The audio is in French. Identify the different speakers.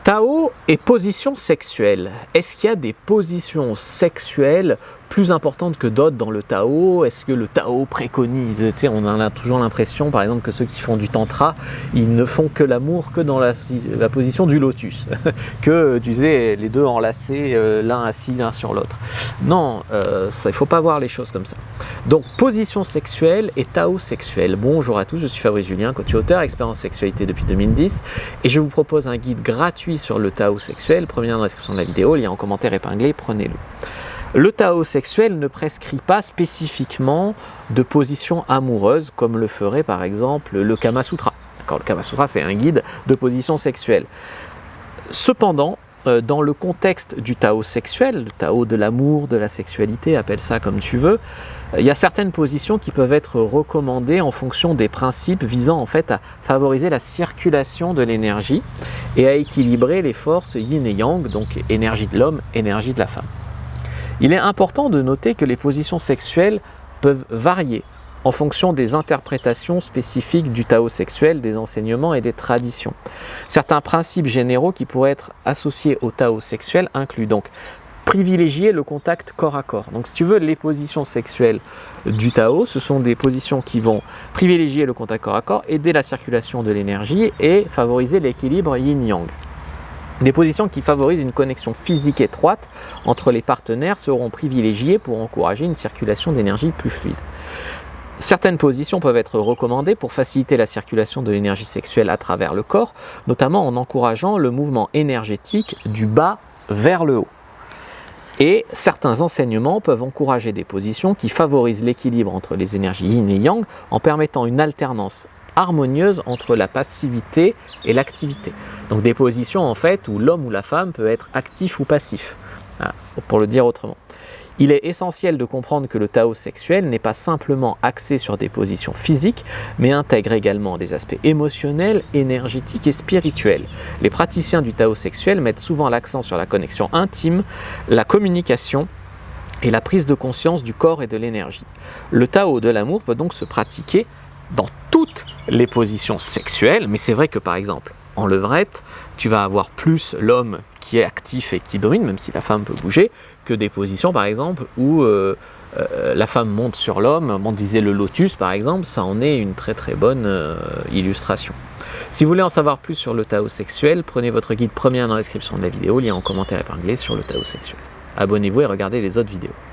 Speaker 1: Tao et position sexuelle. Est-ce qu'il y a des positions sexuelles plus importantes que d'autres dans le Tao? Est-ce que le Tao préconise? Tu sais, on a toujours l'impression, par exemple, que ceux qui font du tantra, ils ne font que l'amour que dans la position du lotus. Que, tu sais, les deux enlacés, l'un assis l'un sur l'autre. Non, il ne faut pas voir les choses comme ça. Donc, position sexuelle et Tao sexuel. Bonjour à tous, je suis Fabrice Julien, coach et auteur, expert en sexualité depuis 2010. Et je vous propose un guide gratuit sur le Tao sexuel. Premier lien dans la description de la vidéo, lien en commentaire épinglé, prenez-le. Le Tao sexuel ne prescrit pas spécifiquement de position amoureuse comme le ferait par exemple le Kama Sutra. Le Kama Sutra, c'est un guide de position sexuelle. Cependant, dans le contexte du Tao sexuel, le Tao de l'amour, de la sexualité, appelle ça comme tu veux, il y a certaines positions qui peuvent être recommandées en fonction des principes visant en fait à favoriser la circulation de l'énergie et à équilibrer les forces yin et yang, donc énergie de l'homme, énergie de la femme. Il est important de noter que les positions sexuelles peuvent varier en fonction des interprétations spécifiques du Tao sexuel, des enseignements et des traditions. Certains principes généraux qui pourraient être associés au Tao sexuel incluent donc privilégier le contact corps à corps. Donc si tu veux, les positions sexuelles du Tao, ce sont des positions qui vont privilégier le contact corps à corps, aider la circulation de l'énergie et favoriser l'équilibre yin-yang. Des positions qui favorisent une connexion physique étroite entre les partenaires seront privilégiées pour encourager une circulation d'énergie plus fluide. Certaines positions peuvent être recommandées pour faciliter la circulation de l'énergie sexuelle à travers le corps, notamment en encourageant le mouvement énergétique du bas vers le haut. Et certains enseignements peuvent encourager des positions qui favorisent l'équilibre entre les énergies yin et yang en permettant une alternance harmonieuse entre la passivité et l'activité. Donc des positions en fait où l'homme ou la femme peut être actif ou passif, pour le dire autrement. Il est essentiel de comprendre que le Tao sexuel n'est pas simplement axé sur des positions physiques, mais intègre également des aspects émotionnels, énergétiques et spirituels. Les praticiens du Tao sexuel mettent souvent l'accent sur la connexion intime, la communication et la prise de conscience du corps et de l'énergie. Le Tao de l'amour peut donc se pratiquer dans toutes les positions sexuelles, mais c'est vrai que par exemple, en levrette, tu vas avoir plus l'homme qui est actif et qui domine, même si la femme peut bouger, que des positions par exemple où la femme monte sur l'homme. On disait le lotus par exemple, ça en est une très très bonne illustration. Si vous voulez en savoir plus sur le Tao sexuel, prenez votre guide premier dans la description de la vidéo, lien en commentaire épinglé sur le Tao sexuel. Abonnez-vous et regardez les autres vidéos.